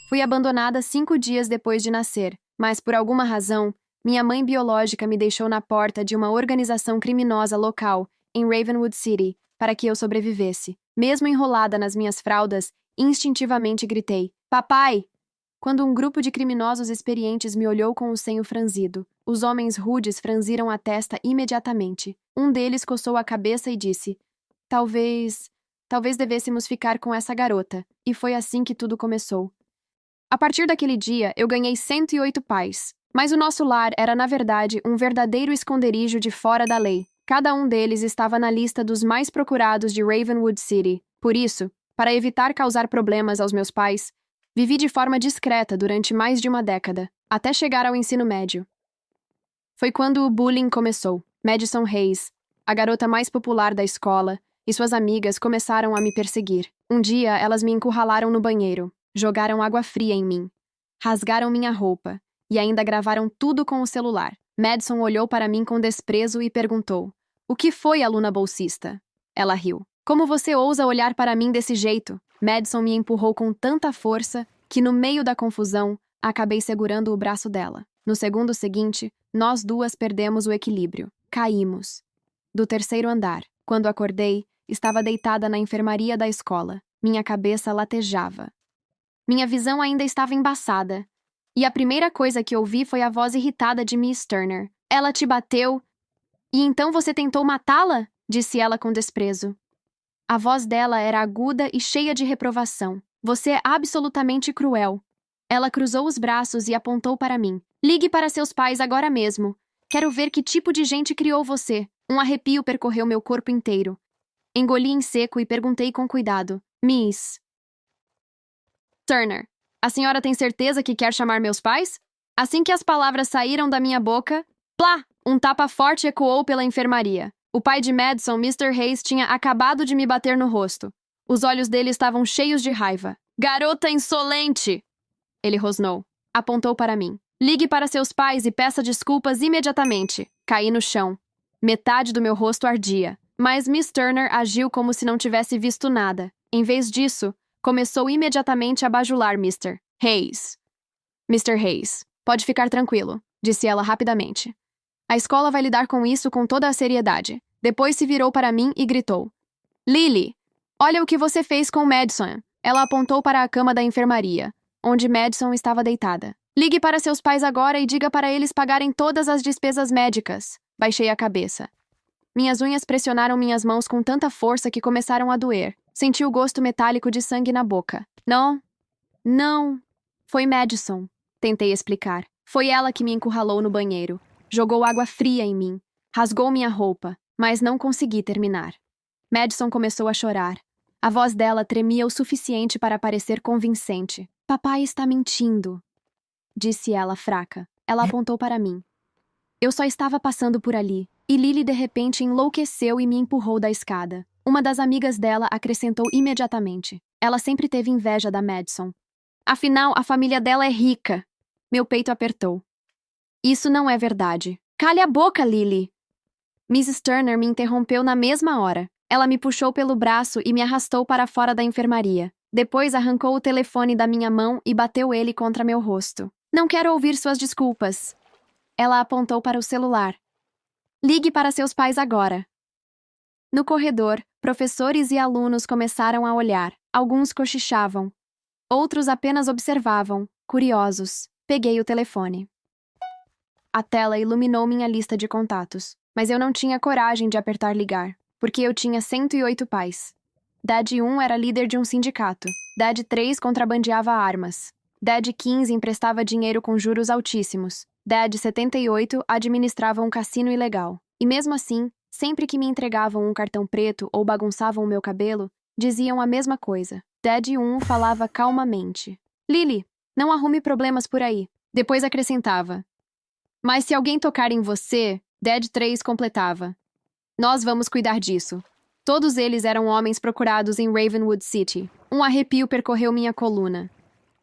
Fui abandonada 5 dias depois de nascer, mas por alguma razão, minha mãe biológica me deixou na porta de uma organização criminosa local, em Ravenwood City, para que eu sobrevivesse. Mesmo enrolada nas minhas fraldas, instintivamente gritei: Papai! Quando um grupo de criminosos experientes me olhou com o senho franzido, os homens rudes franziram a testa imediatamente. Um deles coçou a cabeça e disse: Talvez devêssemos ficar com essa garota. E foi assim que tudo começou. A partir daquele dia, eu ganhei 108 pais. Mas o nosso lar era, na verdade, um verdadeiro esconderijo de fora da lei. Cada um deles estava na lista dos mais procurados de Ravenwood City. Por isso, para evitar causar problemas aos meus pais, vivi de forma discreta durante mais de uma década, até chegar ao ensino médio. Foi quando o bullying começou. Madison Hayes, a garota mais popular da escola, e suas amigas começaram a me perseguir. Um dia, elas me encurralaram no banheiro, jogaram água fria em mim, rasgaram minha roupa e ainda gravaram tudo com o celular. Madison olhou para mim com desprezo e perguntou: O que foi, aluna bolsista? Ela riu. Como você ousa olhar para mim desse jeito? Madison me empurrou com tanta força que, no meio da confusão, acabei segurando o braço dela. No segundo seguinte, nós duas perdemos o equilíbrio. Caímos. Do terceiro andar. Quando acordei, estava deitada na enfermaria da escola. Minha cabeça latejava. Minha visão ainda estava embaçada. E a primeira coisa que ouvi foi a voz irritada de Miss Turner. Ela te bateu? E então você tentou matá-la? Disse ela com desprezo. A voz dela era aguda e cheia de reprovação. Você é absolutamente cruel. Ela cruzou os braços e apontou para mim. Ligue para seus pais agora mesmo. Quero ver que tipo de gente criou você. Um arrepio percorreu meu corpo inteiro. Engoli em seco e perguntei com cuidado. Miss Turner, a senhora tem certeza que quer chamar meus pais? Assim que as palavras saíram da minha boca, plá! Um tapa forte ecoou pela enfermaria. O pai de Madison, Mr. Hayes, tinha acabado de me bater no rosto. Os olhos dele estavam cheios de raiva. Garota insolente! Ele rosnou. Apontou para mim. Ligue para seus pais e peça desculpas imediatamente. Caí no chão. Metade do meu rosto ardia. Mas Miss Turner agiu como se não tivesse visto nada. Em vez disso, começou imediatamente a bajular Mr. Hayes. Mr. Hayes, pode ficar tranquilo, disse ela rapidamente. A escola vai lidar com isso com toda a seriedade. Depois se virou para mim e gritou. Lily, olha o que você fez com Madison. Ela apontou para a cama da enfermaria, onde Madison estava deitada. Ligue para seus pais agora e diga para eles pagarem todas as despesas médicas. Baixei a cabeça. Minhas unhas pressionaram minhas mãos com tanta força que começaram a doer. Senti o gosto metálico de sangue na boca. Não. Foi Madison. Tentei explicar. Foi ela que me encurralou no banheiro. Jogou água fria em mim. Rasgou minha roupa, mas não consegui terminar. Madison começou a chorar. A voz dela tremia o suficiente para parecer convincente. Papai está mentindo, disse ela fraca. Ela apontou para mim. Eu só estava passando por ali, e Lily de repente enlouqueceu e me empurrou da escada. Uma das amigas dela acrescentou imediatamente. Ela sempre teve inveja da Madison. Afinal, a família dela é rica. Meu peito apertou. Isso não é verdade. Cale a boca, Lily! Mrs. Turner me interrompeu na mesma hora. Ela me puxou pelo braço e me arrastou para fora da enfermaria. Depois arrancou o telefone da minha mão e bateu ele contra meu rosto. Não quero ouvir suas desculpas. Ela apontou para o celular. Ligue para seus pais agora. No corredor, professores e alunos começaram a olhar. Alguns cochichavam. Outros apenas observavam, curiosos. Peguei o telefone. A tela iluminou minha lista de contatos, mas eu não tinha coragem de apertar ligar, porque eu tinha 108 pais. Dad 1 era líder de um sindicato. Dad 3 contrabandeava armas. Dad 15 emprestava dinheiro com juros altíssimos. Dad 78 administrava um cassino ilegal. E mesmo assim, sempre que me entregavam um cartão preto ou bagunçavam o meu cabelo, diziam a mesma coisa. Dad 1 falava calmamente. Lily, não arrume problemas por aí. Depois acrescentava. Mas se alguém tocar em você, Dad 3 completava. Nós vamos cuidar disso. Todos eles eram homens procurados em Ravenwood City. Um arrepio percorreu minha coluna.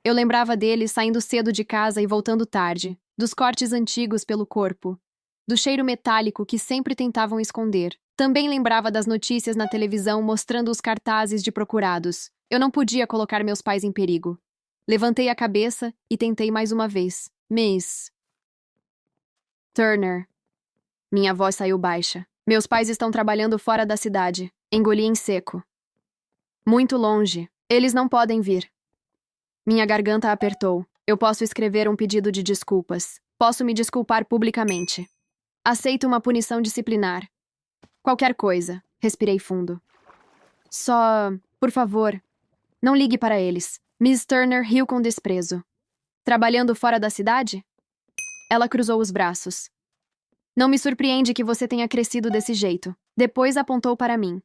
Eu lembrava deles saindo cedo de casa e voltando tarde, dos cortes antigos pelo corpo, do cheiro metálico que sempre tentavam esconder. Também lembrava das notícias na televisão mostrando os cartazes de procurados. Eu não podia colocar meus pais em perigo. Levantei a cabeça e tentei mais uma vez. Miss Turner. Minha voz saiu baixa. Meus pais estão trabalhando fora da cidade. Engoli em seco. Muito longe. Eles não podem vir. Minha garganta apertou. Eu posso escrever um pedido de desculpas. Posso me desculpar publicamente. Aceito uma punição disciplinar. Qualquer coisa. Respirei fundo. Só, por favor, não ligue para eles. Miss Turner riu com desprezo. Trabalhando fora da cidade? Ela cruzou os braços. Não me surpreende que você tenha crescido desse jeito. Depois apontou para mim.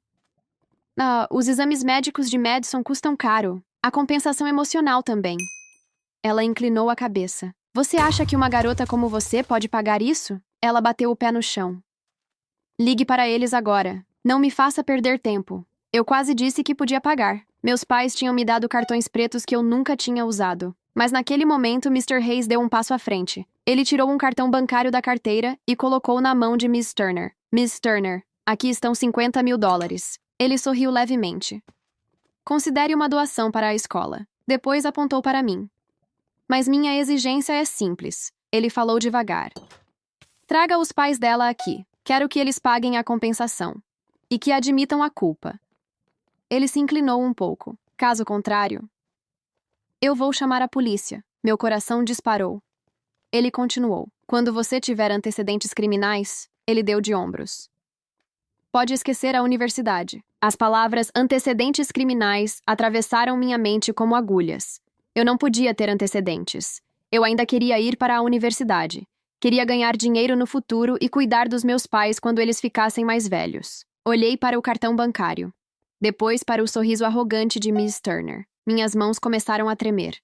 Os exames médicos de Madison custam caro. A compensação emocional também. Ela inclinou a cabeça. Você acha que uma garota como você pode pagar isso? Ela bateu o pé no chão. Ligue para eles agora. Não me faça perder tempo. Eu quase disse que podia pagar. Meus pais tinham me dado cartões pretos que eu nunca tinha usado. Mas naquele momento, Mr. Hayes deu um passo à frente. Ele tirou um cartão bancário da carteira e colocou na mão de Miss Turner. Miss Turner, aqui estão $50.000. Ele sorriu levemente. Considere uma doação para a escola. Depois apontou para mim. Mas minha exigência é simples. Ele falou devagar. Traga os pais dela aqui. Quero que eles paguem a compensação. E que admitam a culpa. Ele se inclinou um pouco. Caso contrário... Eu vou chamar a polícia. Meu coração disparou. Ele continuou. Quando você tiver antecedentes criminais, ele deu de ombros. Pode esquecer a universidade. As palavras antecedentes criminais atravessaram minha mente como agulhas. Eu não podia ter antecedentes. Eu ainda queria ir para a universidade. Queria ganhar dinheiro no futuro e cuidar dos meus pais quando eles ficassem mais velhos. Olhei para o cartão bancário. Depois para o sorriso arrogante de Miss Turner. Minhas mãos começaram a tremer.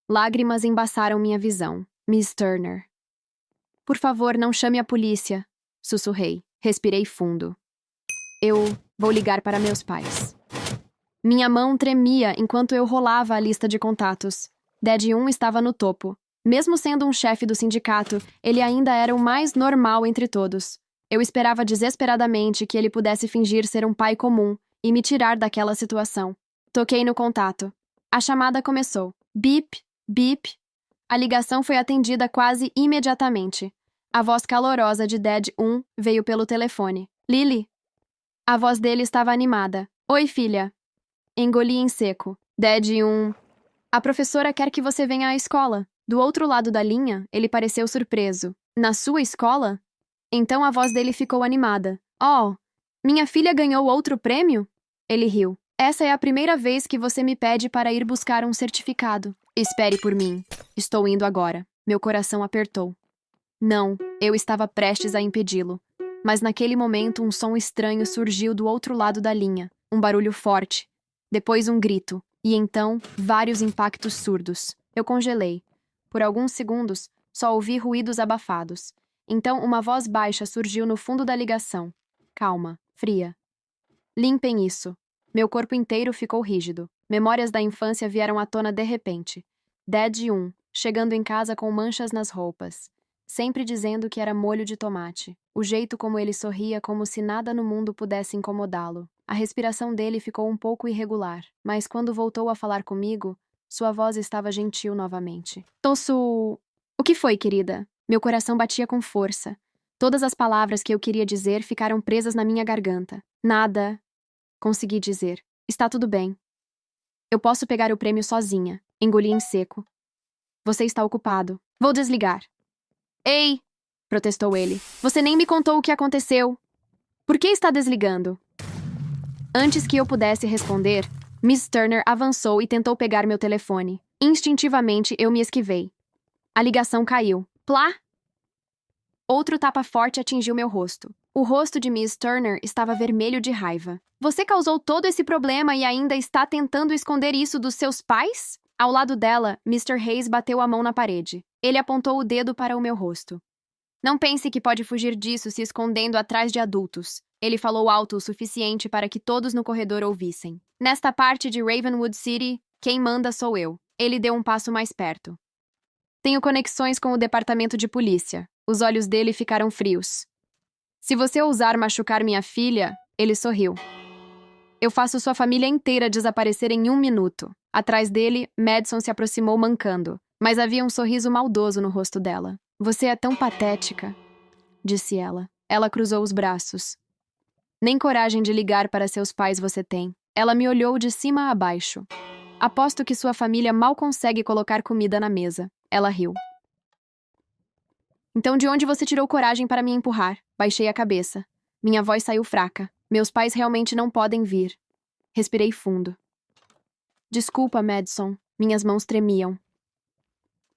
Lágrimas embaçaram minha visão. Miss Turner. Por favor, não chame a polícia. Sussurrei. Respirei fundo. Eu vou ligar para meus pais. Minha mão tremia enquanto eu rolava a lista de contatos. Dad 1 estava no topo. Mesmo sendo um chefe do sindicato, ele ainda era o mais normal entre todos. Eu esperava desesperadamente que ele pudesse fingir ser um pai comum e me tirar daquela situação. Toquei no contato. A chamada começou. Bip, bip. A ligação foi atendida quase imediatamente. A voz calorosa de Dad 1 veio pelo telefone. Lily? A voz dele estava animada. Oi, filha. Engoli em seco. Dad 1. A professora quer que você venha à escola. Do outro lado da linha, ele pareceu surpreso. Na sua escola? Então a voz dele ficou animada. Oh, minha filha ganhou outro prêmio? Ele riu. Essa é a primeira vez que você me pede para ir buscar um certificado. Espere por mim. Estou indo agora. Meu coração apertou. Não, eu estava prestes a impedi-lo. Mas naquele momento um som estranho surgiu do outro lado da linha. Um barulho forte. Depois um grito. E então, vários impactos surdos. Eu congelei. Por alguns segundos, só ouvi ruídos abafados. Então uma voz baixa surgiu no fundo da ligação. Calma, fria. Limpem isso. Meu corpo inteiro ficou rígido. Memórias da infância vieram à tona de repente. Dad 1, chegando em casa com manchas nas roupas. Sempre dizendo que era molho de tomate. O jeito como ele sorria como se nada no mundo pudesse incomodá-lo. A respiração dele ficou um pouco irregular, mas quando voltou a falar comigo, sua voz estava gentil novamente. Tosso... O que foi, querida? Meu coração batia com força. Todas as palavras que eu queria dizer ficaram presas na minha garganta. Nada... Consegui dizer. Está tudo bem. Eu posso pegar o prêmio sozinha. Engoli em seco. Você está ocupado. Vou desligar. Ei! Protestou ele. Você nem me contou o que aconteceu. Por que está desligando? Antes que eu pudesse responder, Miss Turner avançou e tentou pegar meu telefone. Instintivamente, eu me esquivei. A ligação caiu. Plá! Outro tapa forte atingiu meu rosto. O rosto de Miss Turner estava vermelho de raiva. Você causou todo esse problema e ainda está tentando esconder isso dos seus pais? Ao lado dela, Mr. Hayes bateu a mão na parede. Ele apontou o dedo para o meu rosto. Não pense que pode fugir disso se escondendo atrás de adultos. Ele falou alto o suficiente para que todos no corredor ouvissem. Nesta parte de Ravenwood City, quem manda sou eu. Ele deu um passo mais perto. Tenho conexões com o departamento de polícia. Os olhos dele ficaram frios. Se você ousar machucar minha filha, ele sorriu. Eu faço sua família inteira desaparecer em 1 minuto. Atrás dele, Madison se aproximou mancando, mas havia um sorriso maldoso no rosto dela. Você é tão patética, disse ela. Ela cruzou os braços. Nem coragem de ligar para seus pais você tem. Ela me olhou de cima a baixo. Aposto que sua família mal consegue colocar comida na mesa. Ela riu. Então de onde você tirou coragem para me empurrar? Baixei a cabeça. Minha voz saiu fraca. Meus pais realmente não podem vir. Respirei fundo. Desculpa, Madison. Minhas mãos tremiam.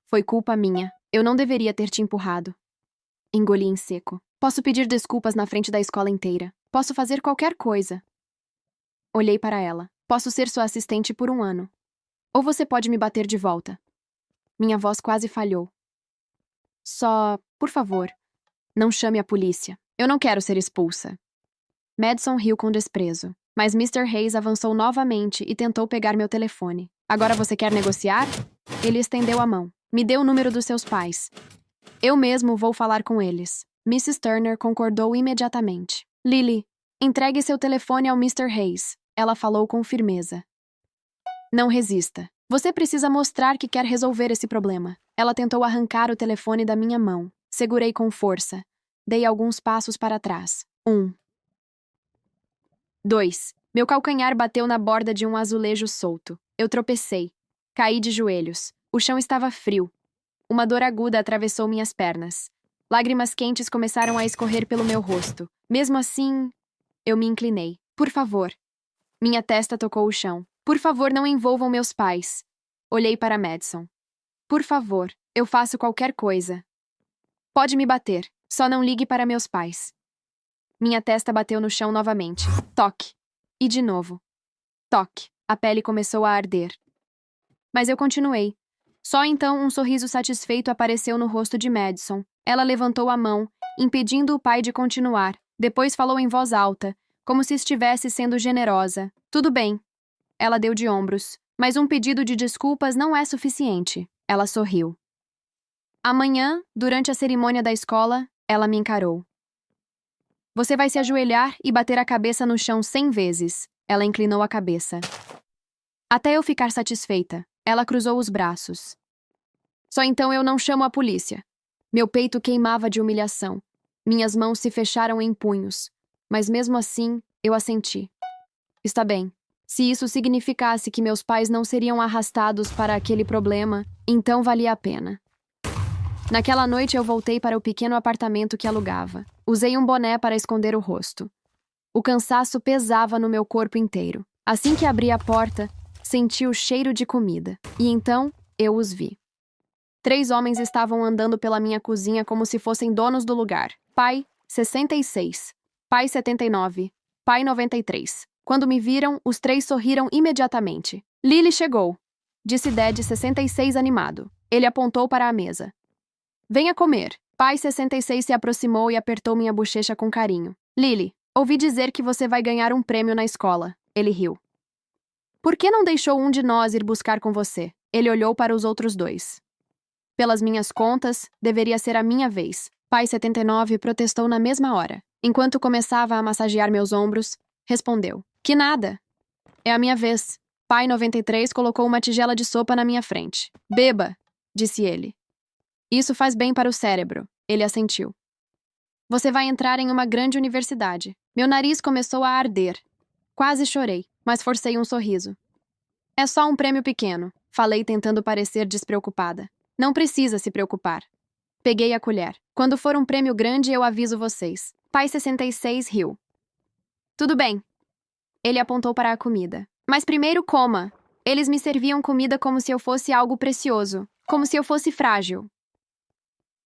Foi culpa minha. Eu não deveria ter te empurrado. Engoli em seco. Posso pedir desculpas na frente da escola inteira. Posso fazer qualquer coisa. Olhei para ela. Posso ser sua assistente por 1 ano. Ou você pode me bater de volta. Minha voz quase falhou. Só, por favor, não chame a polícia. Eu não quero ser expulsa. Madison riu com desprezo, mas Mr. Hayes avançou novamente e tentou pegar meu telefone. Agora você quer negociar? Ele estendeu a mão. Me dê o número dos seus pais. Eu mesmo vou falar com eles. Mrs. Turner concordou imediatamente. Lily, entregue seu telefone ao Mr. Hayes. Ela falou com firmeza. Não resista. Você precisa mostrar que quer resolver esse problema. Ela tentou arrancar o telefone da minha mão. Segurei com força. Dei alguns passos para trás. 1. 2. Meu calcanhar bateu na borda de um azulejo solto. Eu tropecei. Caí de joelhos. O chão estava frio. Uma dor aguda atravessou minhas pernas. Lágrimas quentes começaram a escorrer pelo meu rosto. Mesmo assim, eu me inclinei. Por favor. Minha testa tocou o chão. Por favor, não envolvam meus pais. Olhei para Madison. Por favor, eu faço qualquer coisa. Pode me bater, só não ligue para meus pais. Minha testa bateu no chão novamente. Toque. E de novo. Toque. A pele começou a arder. Mas eu continuei. Só então um sorriso satisfeito apareceu no rosto de Madison. Ela levantou a mão, impedindo o pai de continuar. Depois falou em voz alta, como se estivesse sendo generosa. Tudo bem. Ela deu de ombros. Mas um pedido de desculpas não é suficiente. Ela sorriu. Amanhã, durante a cerimônia da escola, ela me encarou. Você vai se ajoelhar e bater a cabeça no chão 100 vezes. Ela inclinou a cabeça. Até eu ficar satisfeita. Ela cruzou os braços. Só então eu não chamo a polícia. Meu peito queimava de humilhação. Minhas mãos se fecharam em punhos. Mas mesmo assim, eu assenti. Está bem. Se isso significasse que meus pais não seriam arrastados para aquele problema, então valia a pena. Naquela noite eu voltei para o pequeno apartamento que alugava. Usei um boné para esconder o rosto. O cansaço pesava no meu corpo inteiro. Assim que abri a porta, senti o cheiro de comida. E então, eu os vi. 3 homens estavam andando pela minha cozinha como se fossem donos do lugar. Pai, 66. Pai, 79. Pai, 93. Quando me viram, os 3 sorriram imediatamente. Lily chegou, disse Dad, 66, animado. Ele apontou para a mesa. Venha comer. Pai 66 se aproximou e apertou minha bochecha com carinho. Lily, ouvi dizer que você vai ganhar um prêmio na escola. Ele riu. Por que não deixou um de nós ir buscar com você? Ele olhou para os outros 2. Pelas minhas contas, deveria ser a minha vez. Pai 79 protestou na mesma hora. Enquanto começava a massagear meus ombros, respondeu. Que nada. É a minha vez. Pai 93 colocou uma tigela de sopa na minha frente. Beba, disse ele. Isso faz bem para o cérebro. Ele assentiu. Você vai entrar em uma grande universidade. Meu nariz começou a arder. Quase chorei, mas forcei um sorriso. É só um prêmio pequeno, falei tentando parecer despreocupada. Não precisa se preocupar. Peguei a colher. Quando for um prêmio grande, eu aviso vocês. Pai 66 riu. Tudo bem. Ele apontou para a comida. Mas primeiro coma. Eles me serviam comida como se eu fosse algo precioso. Como se eu fosse frágil.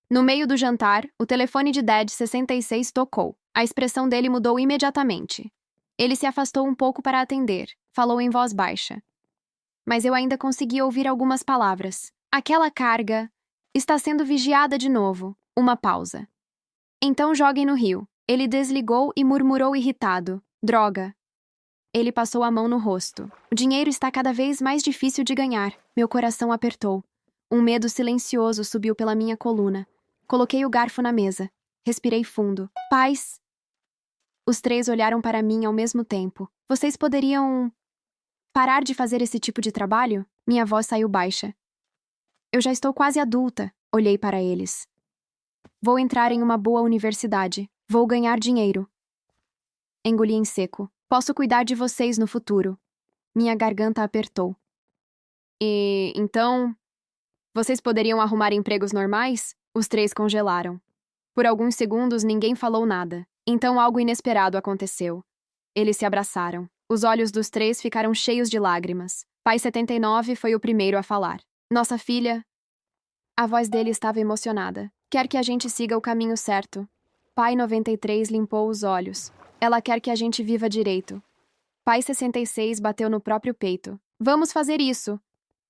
No meio do jantar, o telefone de Dad 66 tocou. A expressão dele mudou imediatamente. Ele se afastou um pouco para atender. Falou em voz baixa. Mas eu ainda consegui ouvir algumas palavras. Aquela carga está sendo vigiada de novo. Uma pausa. Então joguem no rio. Ele desligou e murmurou irritado. Droga. Ele passou a mão no rosto. O dinheiro está cada vez mais difícil de ganhar. Meu coração apertou. Um medo silencioso subiu pela minha coluna. Coloquei o garfo na mesa. Respirei fundo. Pais. Os três olharam para mim ao mesmo tempo. Vocês poderiam parar de fazer esse tipo de trabalho? Minha voz saiu baixa. Eu já estou quase adulta. Olhei para eles. Vou entrar em uma boa universidade. Vou ganhar dinheiro. Engoli em seco. Posso cuidar de vocês no futuro. Minha garganta apertou. E então, vocês poderiam arrumar empregos normais? Os três congelaram. Por alguns segundos ninguém falou nada. Então algo inesperado aconteceu. Eles se abraçaram. Os olhos dos três ficaram cheios de lágrimas. Pai 79 foi o primeiro a falar. Nossa filha... A voz dele estava emocionada. Quer que a gente siga o caminho certo. Pai 93 limpou os olhos. Ela quer que a gente viva direito. Pai 66 bateu no próprio peito. Vamos fazer isso.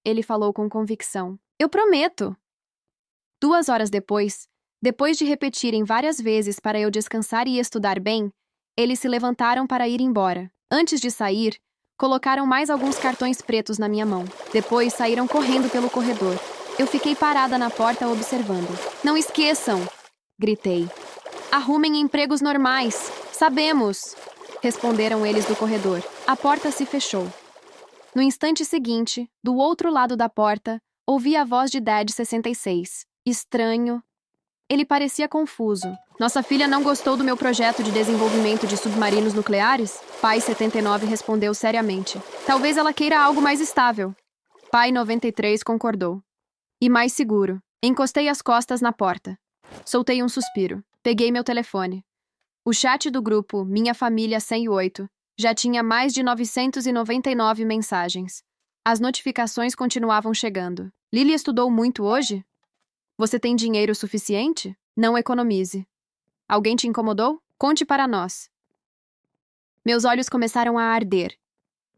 Ele falou com convicção. Eu prometo. 2 horas depois de repetirem várias vezes para eu descansar e estudar bem, eles se levantaram para ir embora. Antes de sair, colocaram mais alguns cartões pretos na minha mão. Depois saíram correndo pelo corredor. Eu fiquei parada na porta observando. Não esqueçam! Gritei. Arrumem empregos normais. Sabemos! Responderam eles do corredor. A porta se fechou. No instante seguinte, do outro lado da porta, ouvi a voz de Dad 66. Estranho. Ele parecia confuso. Nossa filha não gostou do meu projeto de desenvolvimento de submarinos nucleares? Pai 79 respondeu seriamente. Talvez ela queira algo mais estável. Pai 93 concordou. E mais seguro. Encostei as costas na porta. Soltei um suspiro. Peguei meu telefone. O chat do grupo Minha Família 108 já tinha mais de 999 mensagens. As notificações continuavam chegando. Lily estudou muito hoje? Você tem dinheiro suficiente? Não economize. Alguém te incomodou? Conte para nós. Meus olhos começaram a arder.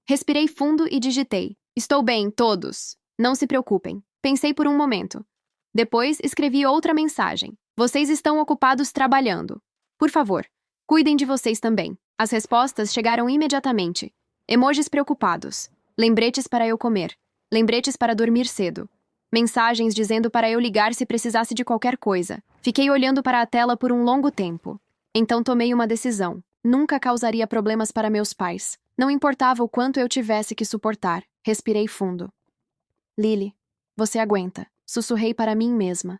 Respirei fundo e digitei. Estou bem, todos. Não se preocupem. Pensei por um momento. Depois, escrevi outra mensagem. Vocês estão ocupados trabalhando. Por favor, cuidem de vocês também. As respostas chegaram imediatamente. Emojis preocupados. Lembretes para eu comer. Lembretes para dormir cedo. Mensagens dizendo para eu ligar se precisasse de qualquer coisa. Fiquei olhando para a tela por um longo tempo. Então tomei uma decisão. Nunca causaria problemas para meus pais. Não importava o quanto eu tivesse que suportar. Respirei fundo. Lily, você aguenta. Sussurrei para mim mesma.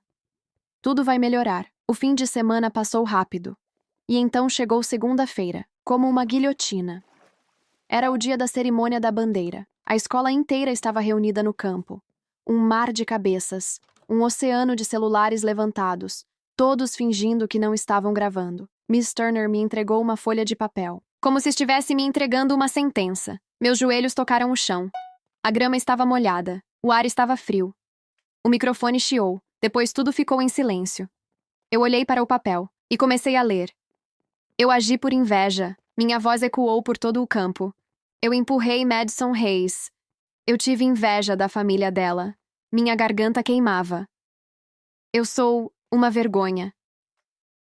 Tudo vai melhorar. O fim de semana passou rápido. E então chegou segunda-feira, como uma guilhotina. Era o dia da cerimônia da bandeira. A escola inteira estava reunida no campo. Um mar de cabeças, um oceano de celulares levantados, todos fingindo que não estavam gravando. Miss Turner me entregou uma folha de papel, como se estivesse me entregando uma sentença. Meus joelhos tocaram o chão. A grama estava molhada, o ar estava frio. O microfone chiou, depois tudo ficou em silêncio. Eu olhei para o papel e comecei a ler. Eu agi por inveja. Minha voz ecoou por todo o campo. Eu empurrei Madison Hayes. Eu tive inveja da família dela. Minha garganta queimava. Eu sou uma vergonha.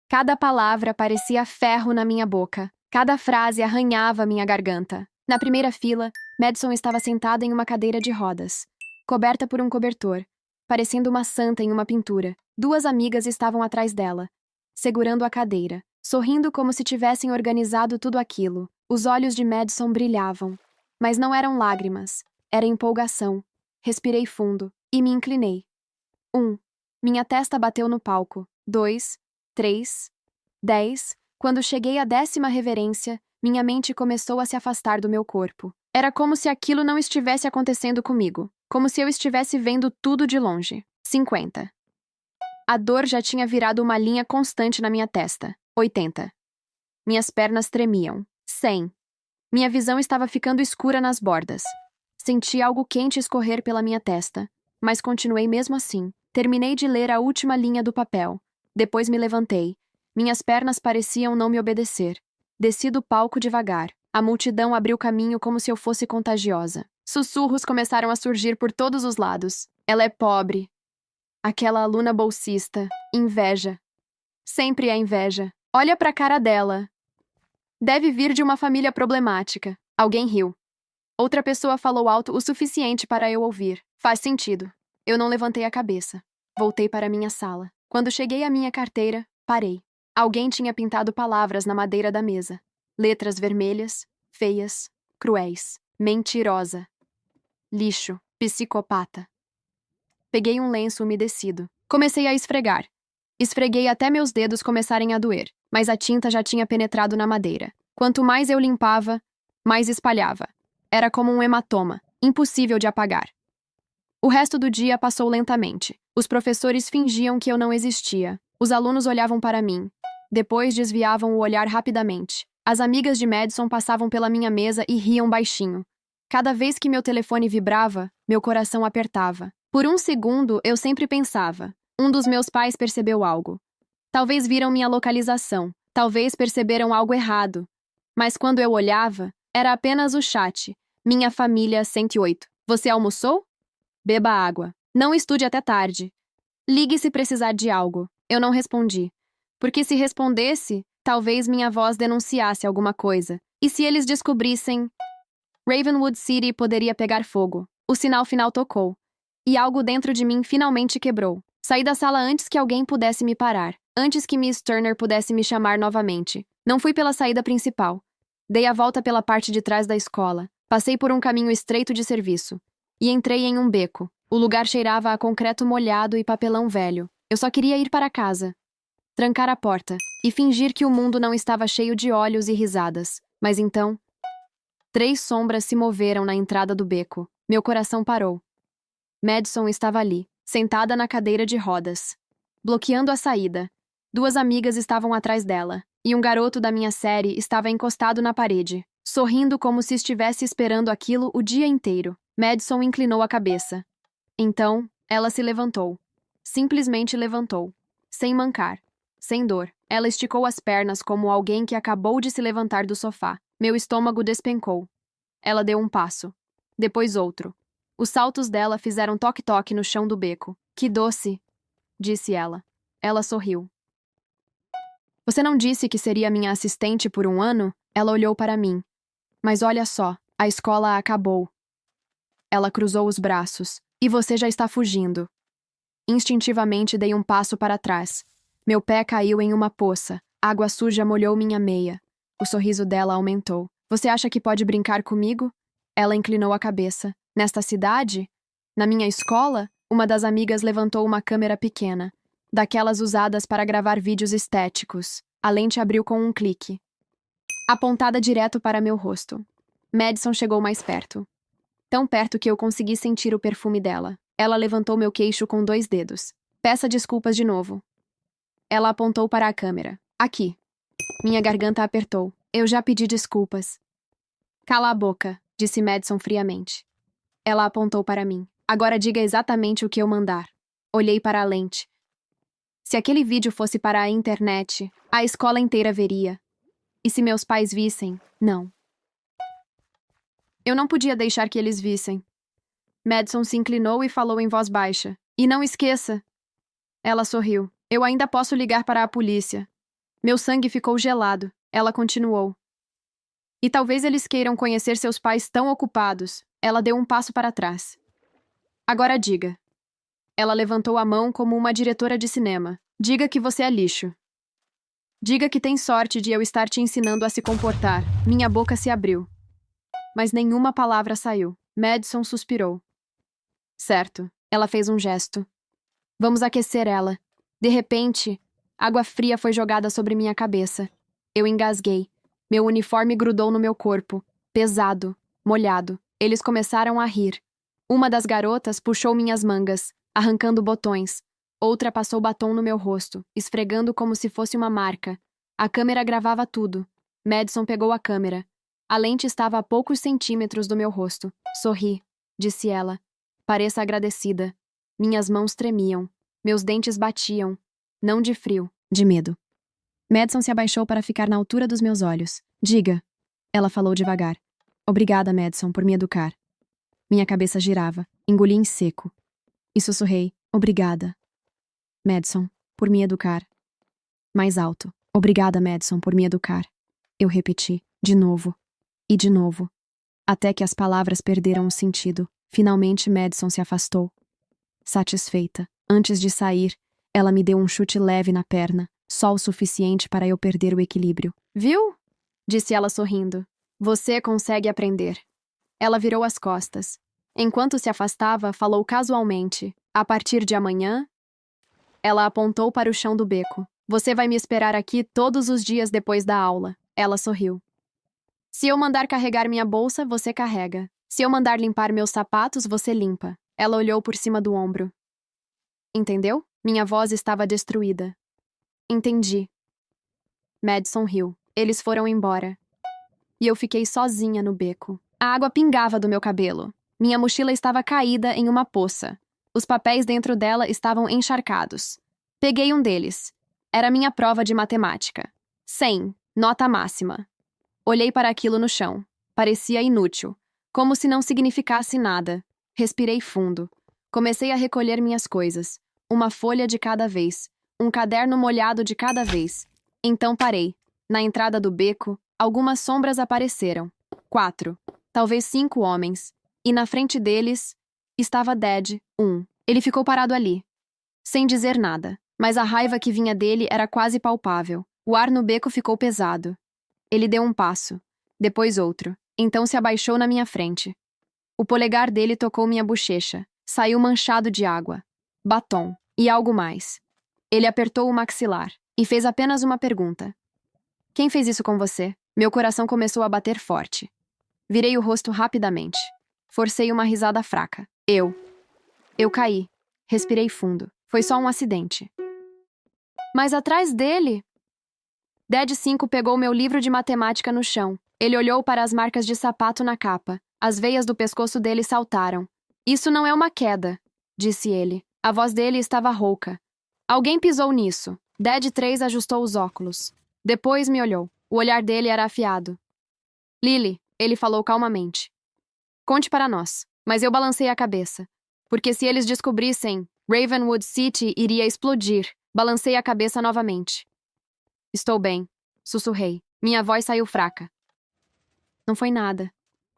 Cada palavra parecia ferro na minha boca. Cada frase arranhava minha garganta. Na primeira fila, Madison estava sentada em uma cadeira de rodas, coberta por um cobertor, parecendo uma santa em uma pintura. 2 amigas estavam atrás dela, segurando a cadeira, sorrindo como se tivessem organizado tudo aquilo. Os olhos de Madison brilhavam. Mas não eram lágrimas. Era empolgação. Respirei fundo e me inclinei. 1. Minha testa bateu no palco. 2, 3, 10. Quando cheguei à 10ª reverência, minha mente começou a se afastar do meu corpo. Era como se aquilo não estivesse acontecendo comigo. Como se eu estivesse vendo tudo de longe. 50. A dor já tinha virado uma linha constante na minha testa. 80. Minhas pernas tremiam. 100. Minha visão estava ficando escura nas bordas. Senti algo quente escorrer pela minha testa, mas continuei mesmo assim. Terminei de ler a última linha do papel. Depois me levantei. Minhas pernas pareciam não me obedecer. Desci do palco devagar. A multidão abriu caminho como se eu fosse contagiosa. Sussurros começaram a surgir por todos os lados. Ela é pobre. Aquela aluna bolsista. Inveja. Sempre é inveja. Olha pra cara dela. Deve vir de uma família problemática. Alguém riu. Outra pessoa falou alto o suficiente para eu ouvir. Faz sentido. Eu não levantei a cabeça. Voltei para minha sala. Quando cheguei à minha carteira, parei. Alguém tinha pintado palavras na madeira da mesa. Letras vermelhas, feias, cruéis. Mentirosa. Lixo. Psicopata. Peguei um lenço umedecido. Comecei a esfregar. Esfreguei até meus dedos começarem a doer, mas a tinta já tinha penetrado na madeira. Quanto mais eu limpava, mais espalhava. Era como um hematoma, impossível de apagar. O resto do dia passou lentamente. Os professores fingiam que eu não existia. Os alunos olhavam para mim. Depois desviavam o olhar rapidamente. As amigas de Madison passavam pela minha mesa e riam baixinho. Cada vez que meu telefone vibrava, meu coração apertava. Por um segundo, eu sempre pensava: um dos meus pais percebeu algo. Talvez viram minha localização. Talvez perceberam algo errado. Mas quando eu olhava, era apenas o chat. Minha família 108. Você almoçou? Beba água. Não estude até tarde. Ligue se precisar de algo. Eu não respondi. Porque se respondesse, talvez minha voz denunciasse alguma coisa. E se eles descobrissem... Ravenwood City poderia pegar fogo. O sinal final tocou. E algo dentro de mim finalmente quebrou. Saí da sala antes que alguém pudesse me parar. Antes que Miss Turner pudesse me chamar novamente. Não fui pela saída principal. Dei a volta pela parte de trás da escola. Passei por um caminho estreito de serviço. E entrei em um beco. O lugar cheirava a concreto molhado e papelão velho. Eu só queria ir para casa. Trancar a porta. E fingir que o mundo não estava cheio de olhos e risadas. Mas então... 3 sombras se moveram na entrada do beco. Meu coração parou. Madison estava ali, sentada na cadeira de rodas, bloqueando a saída. 2 amigas estavam atrás dela, e um garoto da minha série estava encostado na parede, sorrindo como se estivesse esperando aquilo o dia inteiro. Madison inclinou a cabeça. Então, ela se levantou. Simplesmente levantou. Sem mancar. Sem dor. Ela esticou as pernas como alguém que acabou de se levantar do sofá. Meu estômago despencou. Ela deu um passo. Depois outro. Os saltos dela fizeram toque-toque no chão do beco. Que doce, disse ela. Ela sorriu. Você não disse que seria minha assistente por um ano? Ela olhou para mim. Mas olha só, a escola acabou. Ela cruzou os braços. E você já está fugindo. Instintivamente dei um passo para trás. Meu pé caiu em uma poça. Água suja molhou minha meia. O sorriso dela aumentou. Você acha que pode brincar comigo? Ela inclinou a cabeça. Nesta cidade? Na minha escola? Uma das amigas levantou uma câmera pequena, daquelas usadas para gravar vídeos estéticos. A lente abriu com um clique, apontada direto para meu rosto. Madison chegou mais perto. Tão perto que eu consegui sentir o perfume dela. Ela levantou meu queixo com 2 dedos. Peça desculpas de novo. Ela apontou para a câmera. Aqui. Minha garganta apertou. Eu já pedi desculpas. Cala a boca, disse Madison friamente. Ela apontou para mim. Agora diga exatamente o que eu mandar. Olhei para a lente. Se aquele vídeo fosse para a internet, a escola inteira veria. E se meus pais vissem? Não. Eu não podia deixar que eles vissem. Madison se inclinou e falou em voz baixa. E não esqueça. Ela sorriu. Eu ainda posso ligar para a polícia. Meu sangue ficou gelado. Ela continuou. E talvez eles queiram conhecer seus pais tão ocupados. Ela deu um passo para trás. Agora diga. Ela levantou a mão como uma diretora de cinema. Diga que você é lixo. Diga que tem sorte de eu estar te ensinando a se comportar. Minha boca se abriu. Mas nenhuma palavra saiu. Madison suspirou. Certo. Ela fez um gesto. Vamos aquecer ela. De repente, água fria foi jogada sobre minha cabeça. Eu engasguei. Meu uniforme grudou no meu corpo. Pesado. Molhado. Eles começaram a rir. Uma das garotas puxou minhas mangas, arrancando botões. Outra passou batom no meu rosto, esfregando como se fosse uma marca. A câmera gravava tudo. Madison pegou a câmera. A lente estava a poucos centímetros do meu rosto. Sorri, disse ela. Pareça agradecida. Minhas mãos tremiam. Meus dentes batiam. Não de frio, de medo. Madison se abaixou para ficar na altura dos meus olhos. Diga. Ela falou devagar. Obrigada, Madison, por me educar. Minha cabeça girava. Engoli em seco. E sussurrei. Obrigada. Madison, por me educar. Mais alto. Obrigada, Madison, por me educar. Eu repeti. De novo. E de novo. Até que as palavras perderam o sentido. Finalmente, Madison se afastou. Satisfeita. Antes de sair, ela me deu um chute leve na perna, só o suficiente para eu perder o equilíbrio. Viu? disse ela sorrindo. Você consegue aprender. Ela virou as costas. Enquanto se afastava, falou casualmente. A partir de amanhã? Ela apontou para o chão do beco. Você vai me esperar aqui todos os dias depois da aula. Ela sorriu. Se eu mandar carregar minha bolsa, você carrega. Se eu mandar limpar meus sapatos, você limpa. Ela olhou por cima do ombro. Entendeu? Minha voz estava destruída. Entendi. Madison riu. Eles foram embora. E eu fiquei sozinha no beco. A água pingava do meu cabelo. Minha mochila estava caída em uma poça. Os papéis dentro dela estavam encharcados. Peguei um deles. Era minha prova de matemática. 100, nota máxima. Olhei para aquilo no chão. Parecia inútil, como se não significasse nada. Respirei fundo. Comecei a recolher minhas coisas. Uma folha de cada vez. Um caderno molhado de cada vez. Então parei. Na entrada do beco, algumas sombras apareceram. 4, talvez 5 homens. E na frente deles estava Dad, 1. Ele ficou parado ali, sem dizer nada. Mas a raiva que vinha dele era quase palpável. O ar no beco ficou pesado. Ele deu um passo, depois outro. Então se abaixou na minha frente. O polegar dele tocou minha bochecha. Saiu manchado de água, batom e algo mais. Ele apertou o maxilar e fez apenas uma pergunta. Quem fez isso com você? Meu coração começou a bater forte. Virei o rosto rapidamente. Forcei uma risada fraca. Eu caí. Respirei fundo. Foi só um acidente. Mas atrás dele... Dad 5 pegou meu livro de matemática no chão. Ele olhou para as marcas de sapato na capa. As veias do pescoço dele saltaram. Isso não é uma queda, disse ele. A voz dele estava rouca. Alguém pisou nisso. Dad 3 ajustou os óculos. Depois me olhou. O olhar dele era afiado. Lily, ele falou calmamente. Conte para nós. Mas eu balancei a cabeça. Porque se eles descobrissem, Ravenwood City iria explodir. Balancei a cabeça novamente. Estou bem, sussurrei. Minha voz saiu fraca. Não foi nada.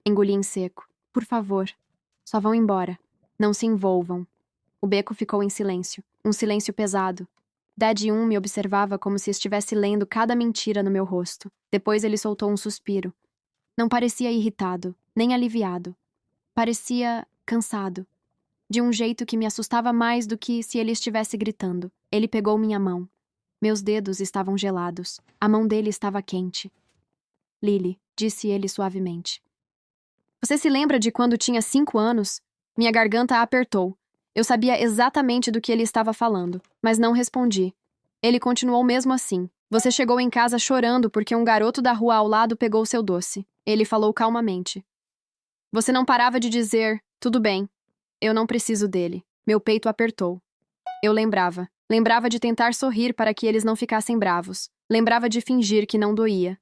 Engoli em seco. Por favor. Só vão embora. Não se envolvam. O beco ficou em silêncio. Um silêncio pesado. Dad 1 me observava como se estivesse lendo cada mentira no meu rosto. Depois ele soltou um suspiro. Não parecia irritado, nem aliviado. Parecia cansado. De um jeito que me assustava mais do que se ele estivesse gritando. Ele pegou minha mão. Meus dedos estavam gelados. A mão dele estava quente. Lily, disse ele suavemente. Você se lembra de quando tinha 5 anos? Minha garganta apertou. Eu sabia exatamente do que ele estava falando, mas não respondi. Ele continuou mesmo assim. Você chegou em casa chorando porque um garoto da rua ao lado pegou seu doce. Ele falou calmamente. Você não parava de dizer, tudo bem. Eu não preciso dele. Meu peito apertou. Eu lembrava. Lembrava de tentar sorrir para que eles não ficassem bravos. Lembrava de fingir que não doía.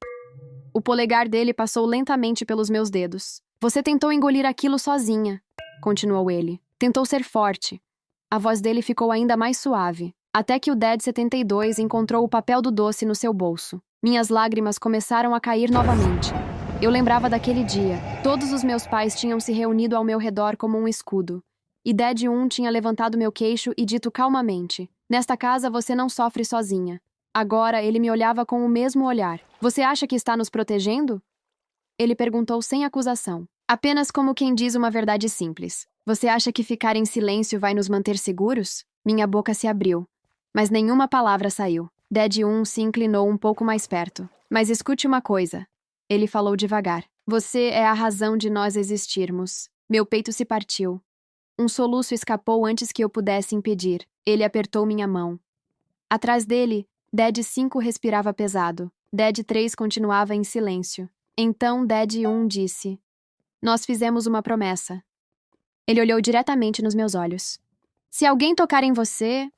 O polegar dele passou lentamente pelos meus dedos. Você tentou engolir aquilo sozinha, continuou ele. Tentou ser forte. A voz dele ficou ainda mais suave, até que o Dad 72 encontrou o papel do doce no seu bolso. Minhas lágrimas começaram a cair novamente. Eu lembrava daquele dia. Todos os meus pais tinham se reunido ao meu redor como um escudo. E Dad 1 tinha levantado meu queixo e dito calmamente: Nesta casa você não sofre sozinha. Agora ele me olhava com o mesmo olhar. Você acha que está nos protegendo? Ele perguntou sem acusação. Apenas como quem diz uma verdade simples. Você acha que ficar em silêncio vai nos manter seguros? Minha boca se abriu, mas nenhuma palavra saiu. Dad 1 se inclinou um pouco mais perto. Mas escute uma coisa. Ele falou devagar. Você é a razão de nós existirmos. Meu peito se partiu. Um soluço escapou antes que eu pudesse impedir. Ele apertou minha mão. Atrás dele, Dad 5 respirava pesado. Dad 3 continuava em silêncio. Então Dad 1 disse: Nós fizemos uma promessa. Ele olhou diretamente nos meus olhos. Se alguém tocar em você...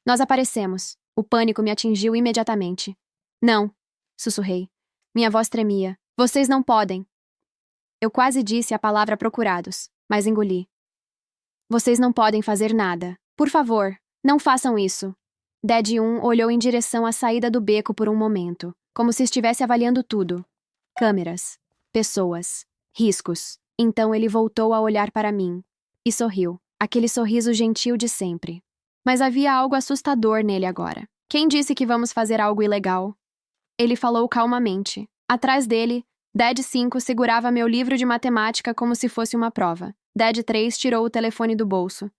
Nós aparecemos. O pânico me atingiu imediatamente. Não, sussurrei. Minha voz tremia. Vocês não podem. Eu quase disse a palavra procurados, mas engoli. Vocês não podem fazer nada. Por favor, não façam isso. Dad 1 olhou em direção à saída do beco por um momento, como se estivesse avaliando tudo. Câmeras, pessoas, riscos. Então ele voltou a olhar para mim e sorriu, aquele sorriso gentil de sempre. Mas havia algo assustador nele agora. Quem disse que vamos fazer algo ilegal? Ele falou calmamente. Atrás dele, Dad 5 segurava meu livro de matemática como se fosse uma prova. Dad 3 tirou o telefone do bolso.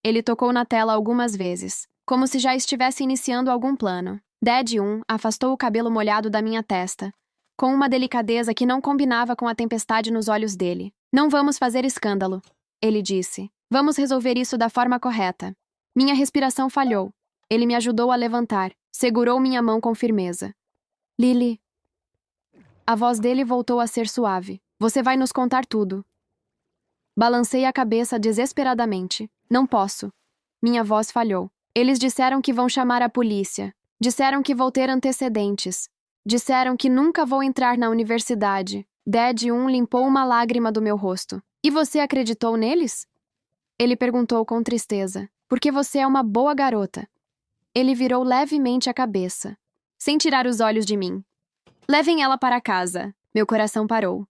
Ele tocou na tela algumas vezes, como se já estivesse iniciando algum plano. Dad 1 afastou o cabelo molhado da minha testa, com uma delicadeza que não combinava com a tempestade nos olhos dele. Não vamos fazer escândalo, ele disse. Vamos resolver isso da forma correta. Minha respiração falhou. Ele me ajudou a levantar, segurou minha mão com firmeza. Lily. A voz dele voltou a ser suave. Você vai nos contar tudo. Balancei a cabeça desesperadamente. Não posso. Minha voz falhou. Eles disseram que vão chamar a polícia. Disseram que vou ter antecedentes. Disseram que nunca vou entrar na universidade. Dad 1 limpou uma lágrima do meu rosto. E você acreditou neles? Ele perguntou com tristeza. Porque você é uma boa garota. Ele virou levemente a cabeça, sem tirar os olhos de mim. Levem ela para casa. Meu coração parou.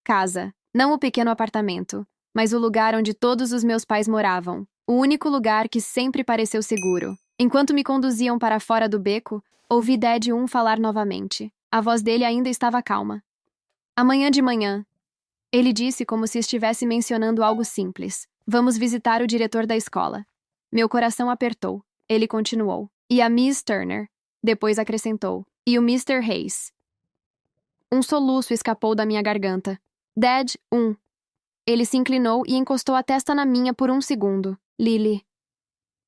Casa. Não o pequeno apartamento, mas o lugar onde todos os meus pais moravam. O único lugar que sempre pareceu seguro. Enquanto me conduziam para fora do beco, ouvi Dad 1 falar novamente. A voz dele ainda estava calma. Amanhã de manhã. Ele disse como se estivesse mencionando algo simples. Vamos visitar o diretor da escola. Meu coração apertou. Ele continuou. E a Miss Turner. Depois acrescentou. E o Mr. Hayes. Um soluço escapou da minha garganta. Dad 1. Ele se inclinou e encostou a testa na minha por um segundo. Lily.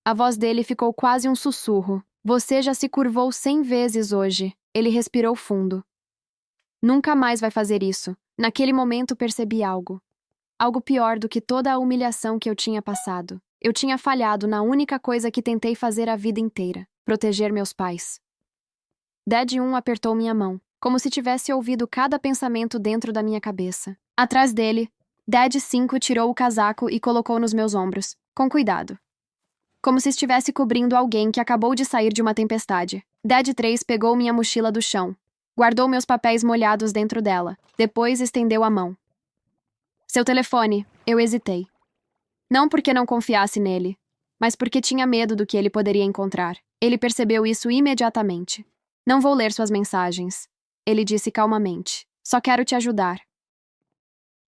A voz dele ficou quase um sussurro. Você já se curvou 100 vezes hoje. Ele respirou fundo. Nunca mais vai fazer isso. Naquele momento percebi algo. Algo pior do que toda a humilhação que eu tinha passado. Eu tinha falhado na única coisa que tentei fazer a vida inteira. Proteger meus pais. Dad 1 apertou minha mão, como se tivesse ouvido cada pensamento dentro da minha cabeça. Atrás dele, Dad 5 tirou o casaco e colocou nos meus ombros, com cuidado. Como se estivesse cobrindo alguém que acabou de sair de uma tempestade. Dad 3 pegou minha mochila do chão, guardou meus papéis molhados dentro dela, depois estendeu a mão. Seu telefone, eu hesitei. Não porque não confiasse nele, mas porque tinha medo do que ele poderia encontrar. Ele percebeu isso imediatamente. Não vou ler suas mensagens, ele disse calmamente. Só quero te ajudar.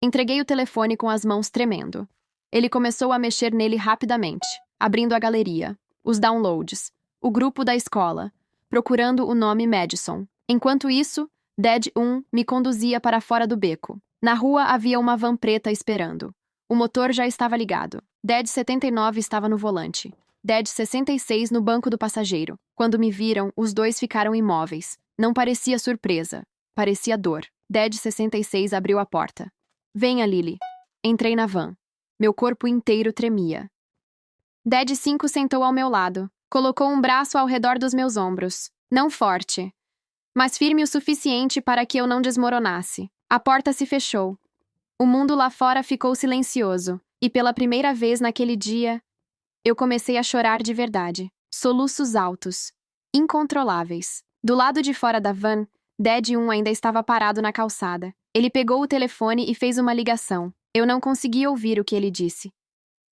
Entreguei o telefone com as mãos tremendo. Ele começou a mexer nele rapidamente, abrindo a galeria, os downloads, o grupo da escola, procurando o nome Madison. Enquanto isso, Dad 1 me conduzia para fora do beco. Na rua havia uma van preta esperando. O motor já estava ligado. Dad 79 estava no volante. Dad 66 no banco do passageiro. Quando me viram, os dois ficaram imóveis. Não parecia surpresa. Parecia dor. Dad 66 abriu a porta. Venha, Lily. Entrei na van. Meu corpo inteiro tremia. Dad 5 sentou ao meu lado. Colocou um braço ao redor dos meus ombros. Não forte, mas firme o suficiente para que eu não desmoronasse. A porta se fechou. O mundo lá fora ficou silencioso. E pela primeira vez naquele dia, eu comecei a chorar de verdade. Soluços altos. Incontroláveis. Do lado de fora da van, Dad 1 ainda estava parado na calçada. Ele pegou o telefone e fez uma ligação. Eu não consegui ouvir o que ele disse.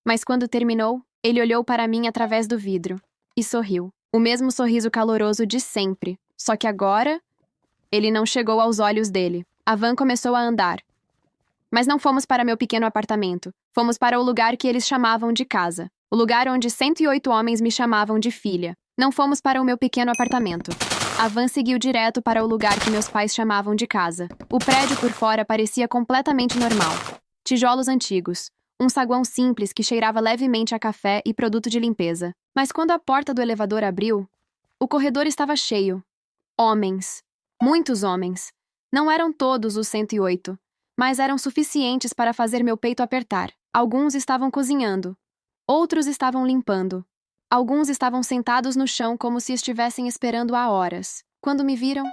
Mas quando terminou, ele olhou para mim através do vidro e sorriu. O mesmo sorriso caloroso de sempre. Só que agora, ele não chegou aos olhos dele. A van começou a andar. Mas não fomos para meu pequeno apartamento. Fomos para o lugar que eles chamavam de casa. O lugar onde 108 homens me chamavam de filha. Não fomos para o meu pequeno apartamento. A van seguiu direto para o lugar que meus pais chamavam de casa. O prédio por fora parecia completamente normal. Tijolos antigos. Um saguão simples que cheirava levemente a café e produto de limpeza. Mas quando a porta do elevador abriu, o corredor estava cheio. Homens. Muitos homens. Não eram todos os 108, mas eram suficientes para fazer meu peito apertar. Alguns estavam cozinhando. Outros estavam limpando. Alguns estavam sentados no chão como se estivessem esperando há horas. Quando me viram,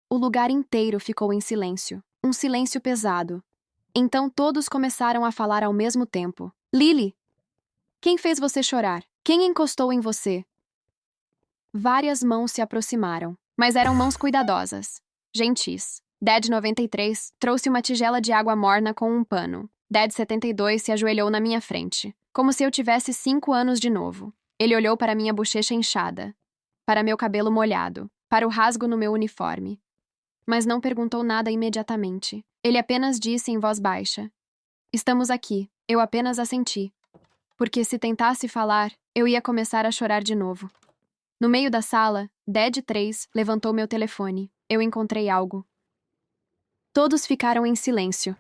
o lugar inteiro ficou em silêncio. Um silêncio pesado. Então todos começaram a falar ao mesmo tempo. Lily! Quem fez você chorar? Quem encostou em você? Várias mãos se aproximaram, mas eram mãos cuidadosas, gentis. Dad 93 trouxe uma tigela de água morna com um pano. Dad 72 se ajoelhou na minha frente, como se eu tivesse 5 anos de novo. Ele olhou para minha bochecha inchada, para meu cabelo molhado, para o rasgo no meu uniforme. mas não perguntou nada imediatamente. Ele apenas disse em voz baixa: "Estamos aqui." Eu apenas assenti, porque se tentasse falar, eu ia começar a chorar de novo. No meio da sala, Dad 3 levantou meu telefone. Eu encontrei algo. Todos ficaram em silêncio.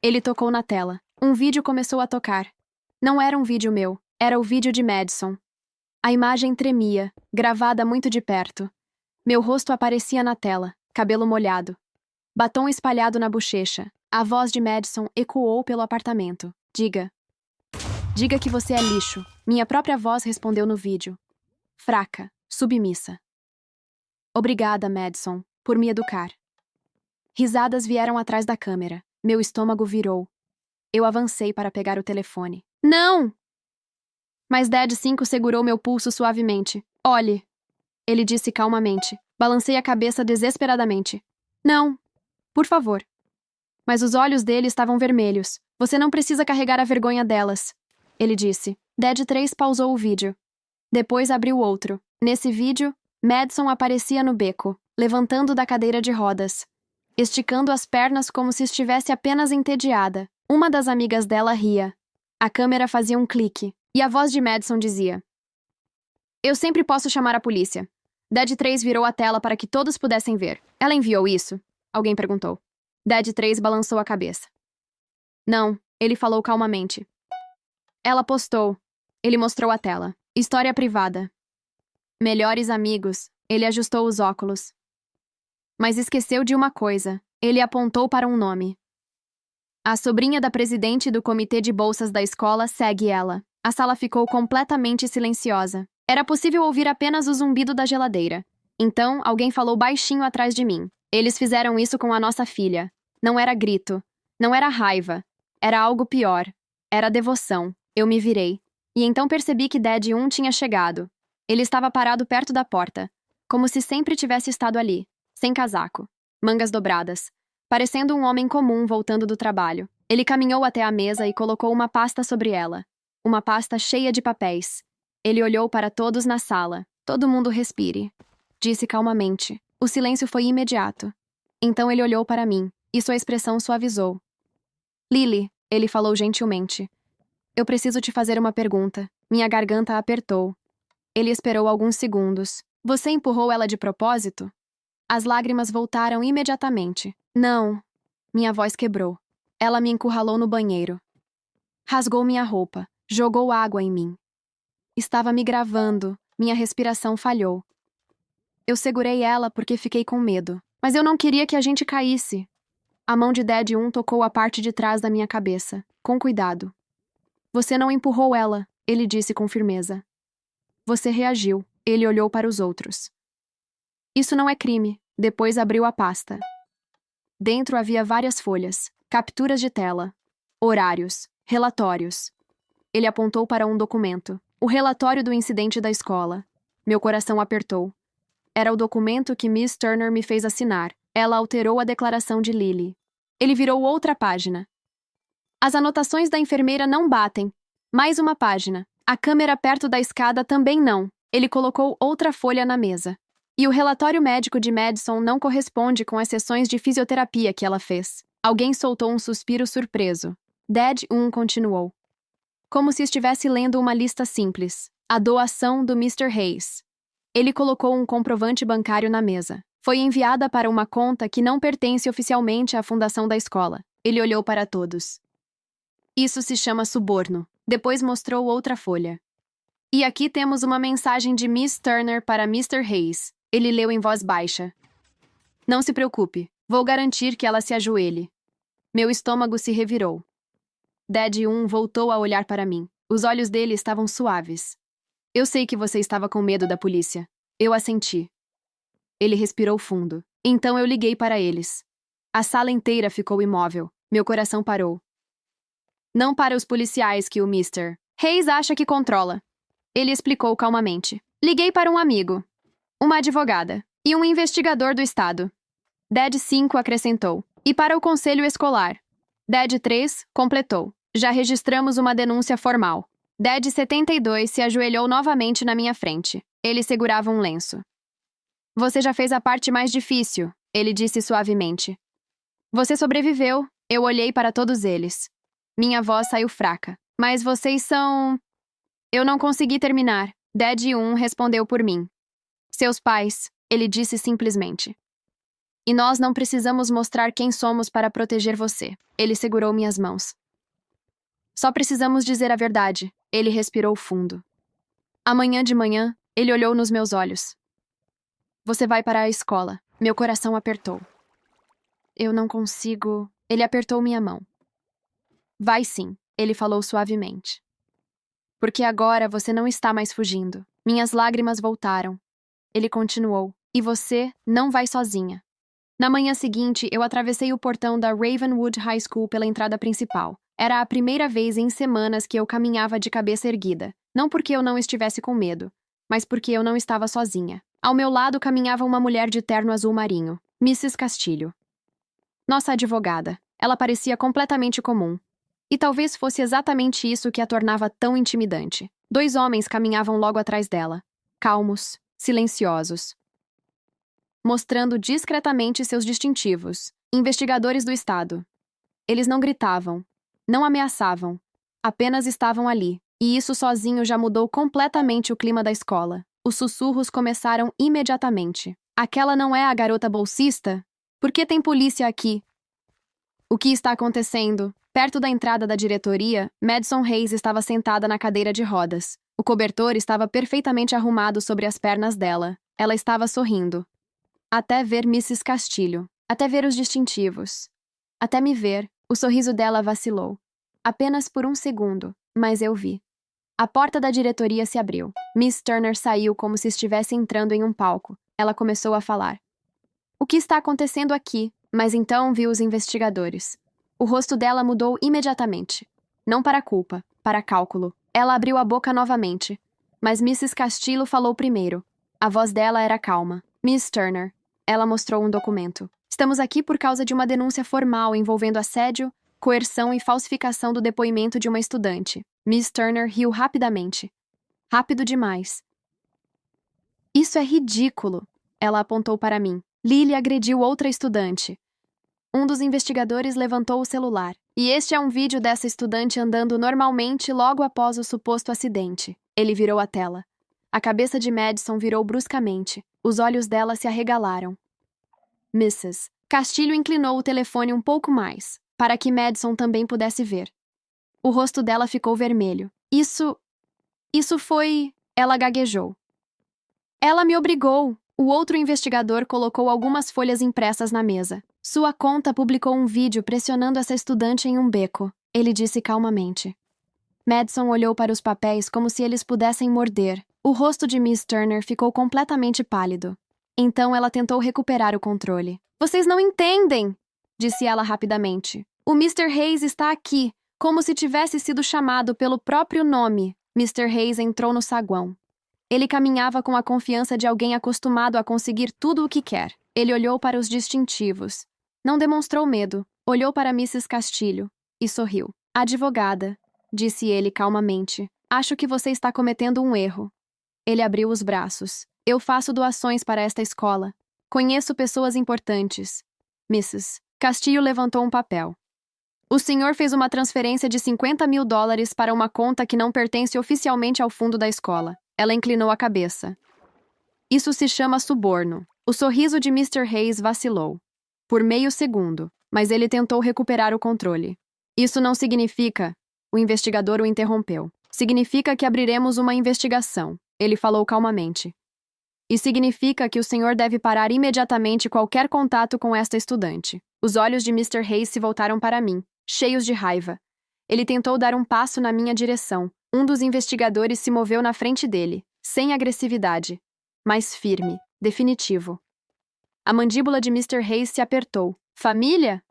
Ele tocou na tela. Um vídeo começou a tocar. Não era um vídeo meu, era o vídeo de Madison. A imagem tremia, gravada muito de perto. Meu rosto aparecia na tela, cabelo molhado. Batom espalhado na bochecha. A voz de Madison ecoou pelo apartamento. Diga. Diga que você é lixo. Minha própria voz respondeu no vídeo. Fraca, submissa. Obrigada, Madison, por me educar. Risadas vieram atrás da câmera. Meu estômago virou. Eu avancei para pegar o telefone. Não! Mas Dad 5 segurou meu pulso suavemente. Olhe. Ele disse calmamente. Balancei a cabeça desesperadamente. Não. Por favor. Mas os olhos dele estavam vermelhos. Você não precisa carregar a vergonha delas. Ele disse. Dad 3 pausou o vídeo. Depois abriu outro. Nesse vídeo, Madison aparecia no beco, levantando da cadeira de rodas, esticando as pernas como se estivesse apenas entediada. Uma das amigas dela ria. A câmera fazia um clique, e a voz de Madison dizia: Eu sempre posso chamar a polícia. Dad 3 virou a tela para que todos pudessem ver. Ela enviou isso? Alguém perguntou. Dad 3 balançou a cabeça. Não, ele falou calmamente. Ela postou. Ele mostrou a tela. História privada. Melhores amigos. Ele ajustou os óculos. Mas esqueceu de uma coisa. Ele apontou para um nome. A sobrinha da presidente do comitê de bolsas da escola segue ela. A sala ficou completamente silenciosa. Era possível ouvir apenas o zumbido da geladeira. Então, alguém falou baixinho atrás de mim. Eles fizeram isso com a nossa filha. Não era grito. Não era raiva. Era algo pior. Era devoção. Eu me virei. E então percebi que Dad 1 tinha chegado. Ele estava parado perto da porta, como se sempre tivesse estado ali, sem casaco, mangas dobradas, parecendo um homem comum voltando do trabalho. Ele caminhou até a mesa e colocou uma pasta sobre ela. Uma pasta cheia de papéis. Ele olhou para todos na sala. Todo mundo respire. Disse calmamente. O silêncio foi imediato. Então ele olhou para mim, e sua expressão suavizou. Lily, ele falou gentilmente. Eu preciso te fazer uma pergunta. Minha garganta apertou. Ele esperou alguns segundos. Você empurrou ela de propósito? As lágrimas voltaram imediatamente. Não. Minha voz quebrou. Ela me encurralou no banheiro. Rasgou minha roupa. Jogou água em mim. Estava me gravando. Minha respiração falhou. Eu segurei ela porque fiquei com medo. Mas eu não queria que a gente caísse. A mão de Dad 1 tocou a parte de trás da minha cabeça. Com cuidado. Você não empurrou ela, ele disse com firmeza. Você reagiu. Ele olhou para os outros. Isso não é crime. Depois abriu a pasta. Dentro havia várias folhas, capturas de tela, horários, relatórios. Ele apontou para um documento. O relatório do incidente da escola. Meu coração apertou. Era o documento que Miss Turner me fez assinar. Ela alterou a declaração de Lily. Ele virou outra página. As anotações da enfermeira não batem. Mais uma página. A câmera perto da escada também não. Ele colocou outra folha na mesa. E o relatório médico de Madison não corresponde com as sessões de fisioterapia que ela fez. Alguém soltou um suspiro surpreso. Dad 1 continuou. Como se estivesse lendo uma lista simples. A doação do Mr. Hayes. Ele colocou um comprovante bancário na mesa. Foi enviada para uma conta que não pertence oficialmente à fundação da escola. Ele olhou para todos. Isso se chama suborno. Depois mostrou outra folha. E aqui temos uma mensagem de Miss Turner para Mr. Hayes. Ele leu em voz baixa. Não se preocupe. Vou garantir que ela se ajoelhe. Meu estômago se revirou. Dad 1 voltou a olhar para mim. Os olhos dele estavam suaves. Eu sei que você estava com medo da polícia. Eu assenti. Ele respirou fundo. Então eu liguei para eles. A sala inteira ficou imóvel. Meu coração parou. Não para os policiais que o Mr. Hayes acha que controla. Ele explicou calmamente. Liguei para um amigo, uma advogada e um investigador do estado. Dad 5 acrescentou. E para o conselho escolar. Dad 3 completou. Já registramos uma denúncia formal. Dad 72 se ajoelhou novamente na minha frente. Ele segurava um lenço. Você já fez a parte mais difícil, Ele disse suavemente. Você sobreviveu. Eu olhei para todos eles. Minha voz saiu fraca. Mas vocês são... Eu não consegui terminar. Dad 1 respondeu por mim. Seus pais, ele disse simplesmente. E nós não precisamos mostrar quem somos para proteger você. Ele segurou minhas mãos. Só precisamos dizer a verdade. Ele respirou fundo. Amanhã de manhã, ele olhou nos meus olhos. Você vai para a escola. Meu coração apertou. Eu não consigo... Ele apertou minha mão. Vai sim, ele falou suavemente. Porque agora você não está mais fugindo. Minhas lágrimas voltaram. Ele continuou. E você não vai sozinha. Na manhã seguinte, eu atravessei o portão da Ravenwood High School pela entrada principal. Era a primeira vez em semanas que eu caminhava de cabeça erguida. Não porque eu não estivesse com medo, mas porque eu não estava sozinha. Ao meu lado caminhava uma mulher de terno azul marinho, Mrs. Castilho. Nossa advogada. Ela parecia completamente comum. E talvez fosse exatamente isso que a tornava tão intimidante. 2 homens caminhavam logo atrás dela, calmos, silenciosos, mostrando discretamente seus distintivos. Investigadores do Estado. Eles não gritavam, não ameaçavam, apenas estavam ali. E isso sozinho já mudou completamente o clima da escola. Os sussurros começaram imediatamente. Aquela não é a garota bolsista? Por que tem polícia aqui? O que está acontecendo? Perto da entrada da diretoria, Madison Hayes estava sentada na cadeira de rodas. O cobertor estava perfeitamente arrumado sobre as pernas dela. Ela estava sorrindo. Até ver Mrs. Castilho. Até ver os distintivos. Até me ver, o sorriso dela vacilou. Apenas por um segundo, mas eu vi. A porta da diretoria se abriu. Miss Turner saiu como se estivesse entrando em um palco. Ela começou a falar. O que está acontecendo aqui? Mas então viu os investigadores. O rosto dela mudou imediatamente. Não para culpa, para cálculo. Ela abriu a boca novamente. Mas Mrs. Castillo falou primeiro. A voz dela era calma. Miss Turner. Ela mostrou um documento. Estamos aqui por causa de uma denúncia formal envolvendo assédio, coerção e falsificação do depoimento de uma estudante. Miss Turner riu rapidamente. Rápido demais. Isso é ridículo. Ela apontou para mim. Lily agrediu outra estudante. Um dos investigadores levantou o celular. E este é um vídeo dessa estudante andando normalmente logo após o suposto acidente. Ele virou a tela. A cabeça de Madison virou bruscamente. Os olhos dela se arregalaram. Mrs. Castilho inclinou o telefone um pouco mais, para que Madison também pudesse ver. O rosto dela ficou vermelho. Isso foi... Ela gaguejou. Ela me obrigou. O outro investigador colocou algumas folhas impressas na mesa. Sua conta publicou um vídeo pressionando essa estudante em um beco. Ele disse calmamente. Madison olhou para os papéis como se eles pudessem morder. O rosto de Miss Turner ficou completamente pálido. Então ela tentou recuperar o controle. Vocês não entendem! Disse ela rapidamente. O Mr. Hayes está aqui, como se tivesse sido chamado pelo próprio nome. Mr. Hayes entrou no saguão. Ele caminhava com a confiança de alguém acostumado a conseguir tudo o que quer. Ele olhou para os distintivos. Não demonstrou medo. Olhou para Mrs. Castilho e sorriu. Advogada, disse ele calmamente. Acho que você está cometendo um erro. Ele abriu os braços. Eu faço doações para esta escola. Conheço pessoas importantes. Mrs. Castilho levantou um papel. O senhor fez uma transferência de $50.000 para uma conta que não pertence oficialmente ao fundo da escola. Ela inclinou a cabeça. Isso se chama suborno. O sorriso de Mr. Hayes vacilou. Por meio segundo, mas ele tentou recuperar o controle. Isso não significa... O investigador o interrompeu. Significa que abriremos uma investigação. Ele falou calmamente. E significa que o senhor deve parar imediatamente qualquer contato com esta estudante. Os olhos de Mr. Hayes se voltaram para mim, cheios de raiva. Ele tentou dar um passo na minha direção. Um dos investigadores se moveu na frente dele, sem agressividade, mas firme, definitivo. A mandíbula de Mr. Hayes se apertou. Família?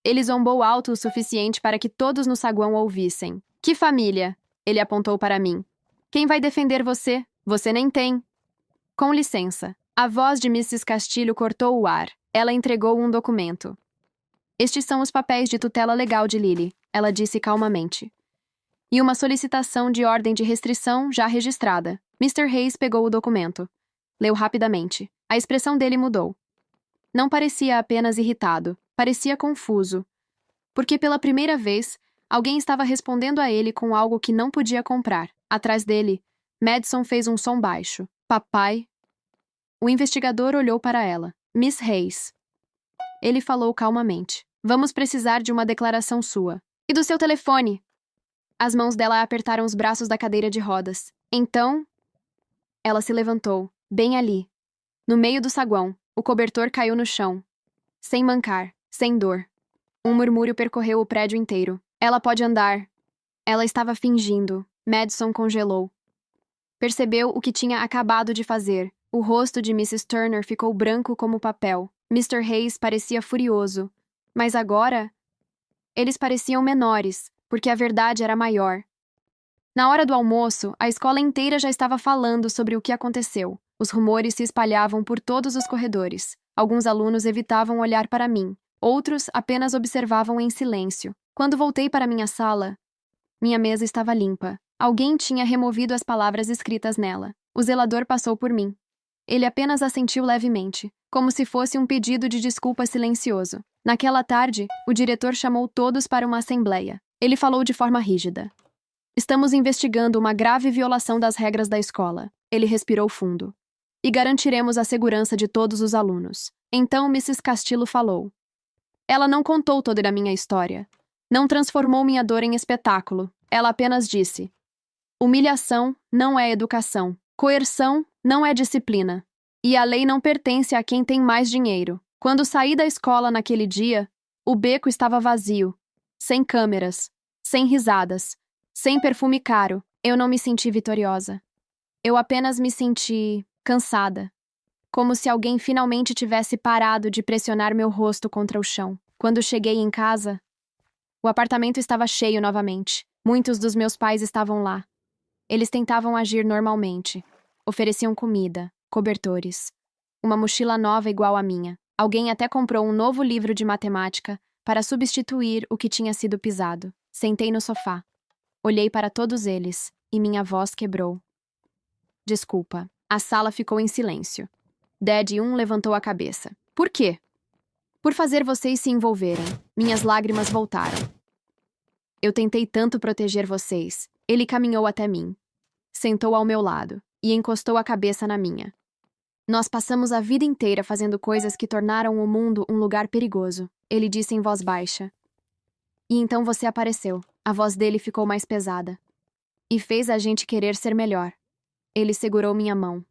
Ele zombou alto o suficiente para que todos no saguão ouvissem. Que família? Ele apontou para mim. Quem vai defender você? Você nem tem. Com licença. A voz de Mrs. Castilho cortou o ar. Ela entregou um documento. Estes são os papéis de tutela legal de Lily, ela disse calmamente. E uma solicitação de ordem de restrição já registrada. Mr. Hayes pegou o documento. Leu rapidamente. A expressão dele mudou. Não parecia apenas irritado, parecia confuso. Porque pela primeira vez, alguém estava respondendo a ele com algo que não podia comprar. Atrás dele, Madison fez um som baixo. Papai. O investigador olhou para ela. Miss Hayes. Ele falou calmamente. Vamos precisar de uma declaração sua. E do seu telefone? As mãos dela apertaram os braços da cadeira de rodas. Então... Ela se levantou, bem ali. No meio do saguão, o cobertor caiu no chão. Sem mancar, sem dor. Um murmúrio percorreu o prédio inteiro. Ela pode andar. Ela estava fingindo. Madison congelou. Percebeu o que tinha acabado de fazer. O rosto de Mrs. Turner ficou branco como papel. Mr. Hayes parecia furioso. Mas agora... Eles pareciam menores, porque a verdade era maior. Na hora do almoço, a escola inteira já estava falando sobre o que aconteceu. Os rumores se espalhavam por todos os corredores. Alguns alunos evitavam olhar para mim. Outros apenas observavam em silêncio. Quando voltei para minha sala, minha mesa estava limpa. Alguém tinha removido as palavras escritas nela. O zelador passou por mim. Ele apenas assentiu levemente, como se fosse um pedido de desculpa silencioso. Naquela tarde, o diretor chamou todos para uma assembleia. Ele falou de forma rígida. Estamos investigando uma grave violação das regras da escola. Ele respirou fundo. E garantiremos a segurança de todos os alunos. Então Mrs. Castillo falou. Ela não contou toda a minha história. Não transformou minha dor em espetáculo. Ela apenas disse: humilhação não é educação. Coerção não é disciplina. E a lei não pertence a quem tem mais dinheiro. Quando saí da escola naquele dia, o beco estava vazio. Sem câmeras. Sem risadas. Sem perfume caro. Eu não me senti vitoriosa. Eu apenas me senti cansada. Como se alguém finalmente tivesse parado de pressionar meu rosto contra o chão. Quando cheguei em casa, o apartamento estava cheio novamente. Muitos dos meus pais estavam lá. Eles tentavam agir normalmente. Ofereciam comida, cobertores, uma mochila nova igual à minha. Alguém até comprou um novo livro de matemática para substituir o que tinha sido pisado. Sentei no sofá. Olhei para todos eles e minha voz quebrou. Desculpa. A sala ficou em silêncio. Daddy levantou a cabeça. Por quê? Por fazer vocês se envolverem. Minhas lágrimas voltaram. Eu tentei tanto proteger vocês. Ele caminhou até mim. Sentou ao meu lado e encostou a cabeça na minha. Nós passamos a vida inteira fazendo coisas que tornaram o mundo um lugar perigoso. Ele disse em voz baixa. E então você apareceu. A voz dele ficou mais pesada. E fez a gente querer ser melhor. Ele segurou minha mão.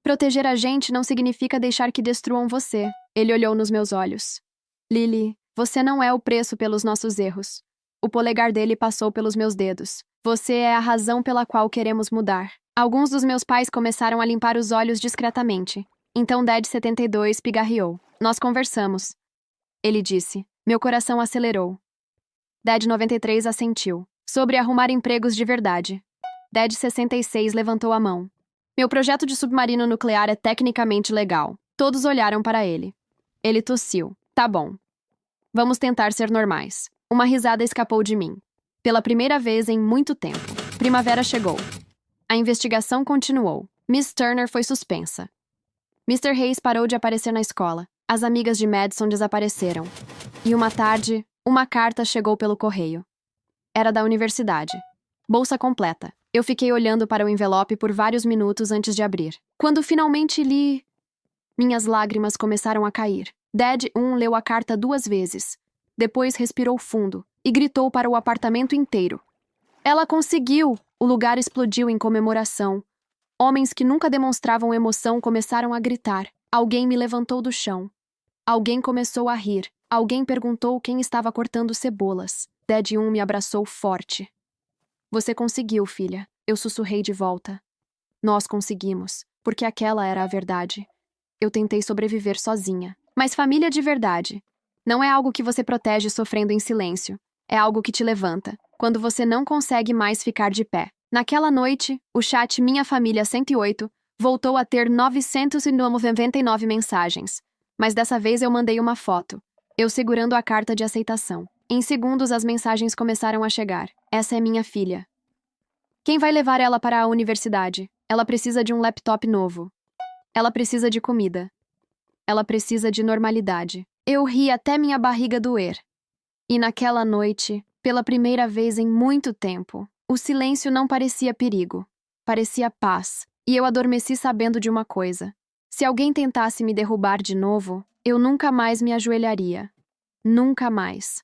Proteger a gente não significa deixar que destruam você. Ele olhou nos meus olhos. Lily, você não é o preço pelos nossos erros. O polegar dele passou pelos meus dedos. Você é a razão pela qual queremos mudar. Alguns dos meus pais começaram a limpar os olhos discretamente. Então Dad 72 pigarreou. Nós conversamos. Ele disse. Meu coração acelerou. Dad 93 assentiu. Sobre arrumar empregos de verdade. Dad 66 levantou a mão. Meu projeto de submarino nuclear é tecnicamente legal. Todos olharam para ele. Ele tossiu. Tá bom. Vamos tentar ser normais. Uma risada escapou de mim. Pela primeira vez em muito tempo. Primavera chegou. A investigação continuou. Miss Turner foi suspensa. Mr. Hayes parou de aparecer na escola. As amigas de Madison desapareceram. E uma tarde, uma carta chegou pelo correio. Era da universidade. Bolsa completa. Eu fiquei olhando para o envelope por vários minutos antes de abrir. Quando finalmente li... Minhas lágrimas começaram a cair. Dad leu a carta 2 vezes. Depois respirou fundo e gritou para o apartamento inteiro. Ela conseguiu! O lugar explodiu em comemoração. Homens que nunca demonstravam emoção começaram a gritar. Alguém me levantou do chão. Alguém começou a rir. Alguém perguntou quem estava cortando cebolas. Dad me abraçou forte. Você conseguiu, filha. Eu sussurrei de volta. Nós conseguimos, porque aquela era a verdade. Eu tentei sobreviver sozinha. Mas família de verdade não é algo que você protege sofrendo em silêncio. É algo que te levanta, quando você não consegue mais ficar de pé. Naquela noite, o chat Minha Família 108 voltou a ter 999 mensagens. Mas dessa vez eu mandei uma foto, eu segurando a carta de aceitação. Em segundos as mensagens começaram a chegar. Essa é minha filha. Quem vai levar ela para a universidade? Ela precisa de um laptop novo. Ela precisa de comida. Ela precisa de normalidade. Eu ri até minha barriga doer. E naquela noite, pela primeira vez em muito tempo, o silêncio não parecia perigo. Parecia paz. E eu adormeci sabendo de uma coisa. Se alguém tentasse me derrubar de novo, eu nunca mais me ajoelharia. Nunca mais.